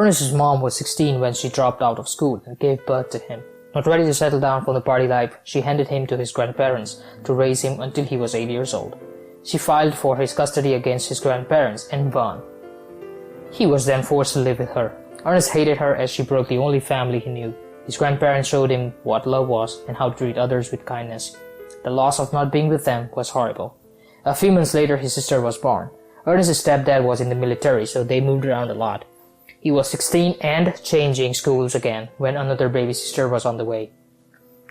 Ernest's mom was 16 when she dropped out of school and gave birth to him. Not ready to settle down from the party life, she handed him to his grandparents to raise him until he was 8 years old. She filed for his custody against his grandparents and won. He was then forced to live with her. Ernest hated her as she broke the only family he knew. His grandparents showed him what love was and how to treat others with kindness. The loss of not being with them was horrible. A few months later, his sister was born. Ernest's stepdad was in the military, so they moved around a lot. He was 16 and changing schools again when another baby sister was on the way.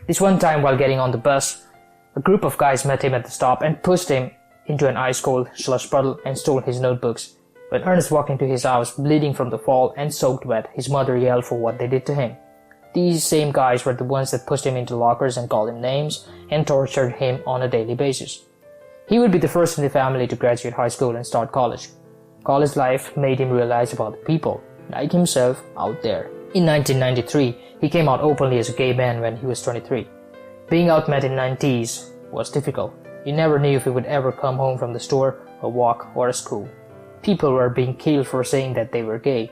This one time while getting on the bus, a group of guys met him at the stop and pushed him into an ice-cold slush puddle and stole his notebooks. When Ernest walked into his house, bleeding from the fall and soaked wet, his mother yelled for what they did to him. These same guys were the ones that pushed him into lockers and called him names and tortured him on a daily basis. He would be the first in the family to graduate high school and start college. College life made him realize about the people, like himself, out there. In 1993, he came out openly as a gay man when he was 23. Being out met in 90s was difficult. You never knew if he would ever come home from the store, a walk, or a school. People were being killed for saying that they were gay.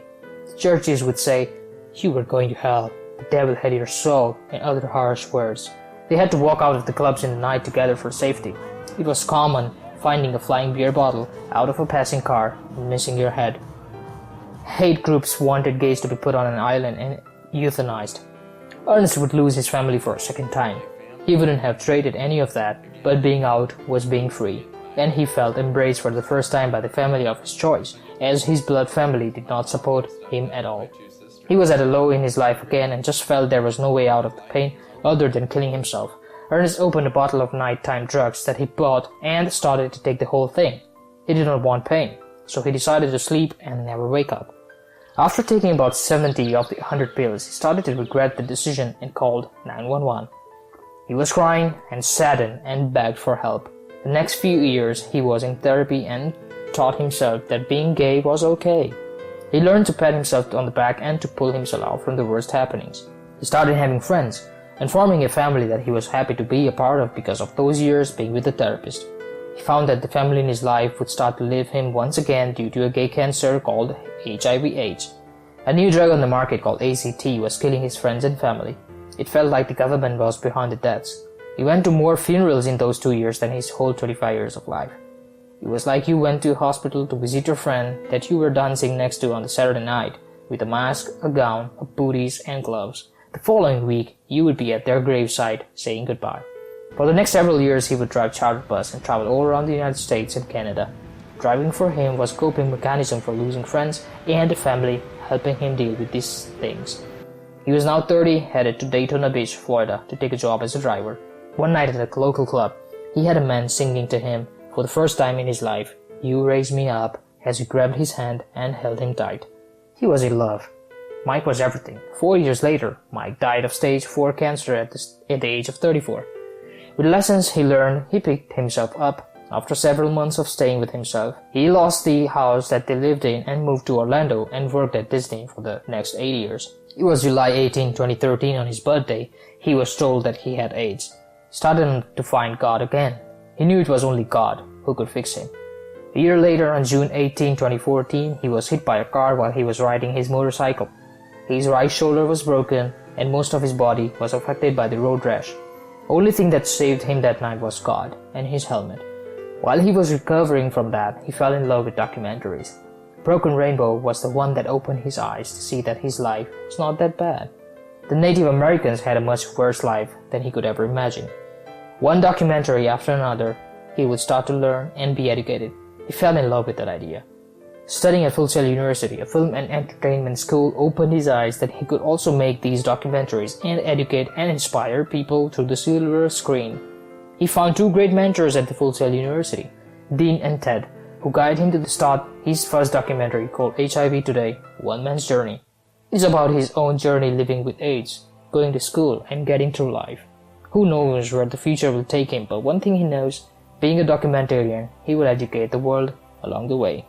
The churches would say, "You were going to hell, the devil had your soul," and other harsh words. They had to walk out of the clubs in the night together for safety. It was common finding a flying beer bottle out of a passing car and missing your head. Hate groups wanted gays to be put on an island and euthanized. Ernest would lose his family for a second time. He wouldn't have traded any of that, but being out was being free, and he felt embraced for the first time by the family of his choice, as his blood family did not support him at all. He was at a low in his life again and just felt there was no way out of the pain other than killing himself. Ernest opened a bottle of nighttime drugs that he bought and started to take the whole thing. He did not want pain, so he decided to sleep and never wake up. After taking about 70 of the 100 pills, he started to regret the decision and called 911. He was crying and saddened and begged for help. The next few years, he was in therapy and taught himself that being gay was okay. He learned to pat himself on the back and to pull himself out from the worst happenings. He started having friends and forming a family that he was happy to be a part of because of those years being with a therapist. He found that the family in his life would start to leave him once again due to a gay cancer called HIV/AIDS. A new drug on the market called ACT was killing his friends and family. It felt like the government was behind the deaths. He went to more funerals in those 2 years than his whole 25 years of life. It was like you went to a hospital to visit your friend that you were dancing next to on the Saturday night with a mask, a gown, a booties, and gloves. The following week, you would be at their gravesite saying goodbye. For the next several years, he would drive charter bus and travel all around the United States and Canada. Driving for him was a coping mechanism for losing friends and family, helping him deal with these things. He was now 30, headed to Daytona Beach, Florida, to take a job as a driver. One night at a local club, he had a man singing to him for the first time in his life, "You Raise Me Up," as he grabbed his hand and held him tight. He was in love. Mike was everything. 4 years later, Mike died of stage 4 cancer at the age of 34. With lessons he learned, he picked himself up. After several months of staying with himself, he lost the house that they lived in and moved to Orlando and worked at Disney for the next 8 years. It was July 18, 2013, on his birthday. He was told that he had AIDS. He started to find God again. He knew it was only God who could fix him. A year later, on June 18, 2014, he was hit by a car while he was riding his motorcycle. His right shoulder was broken and most of his body was affected by the road rash. Only thing that saved him that night was God and his helmet. While he was recovering from that, he fell in love with documentaries. Broken Rainbow was the one that opened his eyes to see that his life was not that bad. The Native Americans had a much worse life than he could ever imagine. One documentary after another, he would start to learn and be educated. He fell in love with that idea. Studying at Full Sail University, a film and entertainment school, opened his eyes that he could also make these documentaries and educate and inspire people through the silver screen. He found 2 great mentors at the Full Sail University, Dean and Ted, who guided him to start his first documentary called HIV Today, One Man's Journey. It's about his own journey living with AIDS, going to school, and getting through life. Who knows where the future will take him, but one thing he knows, being a documentarian, he will educate the world along the way.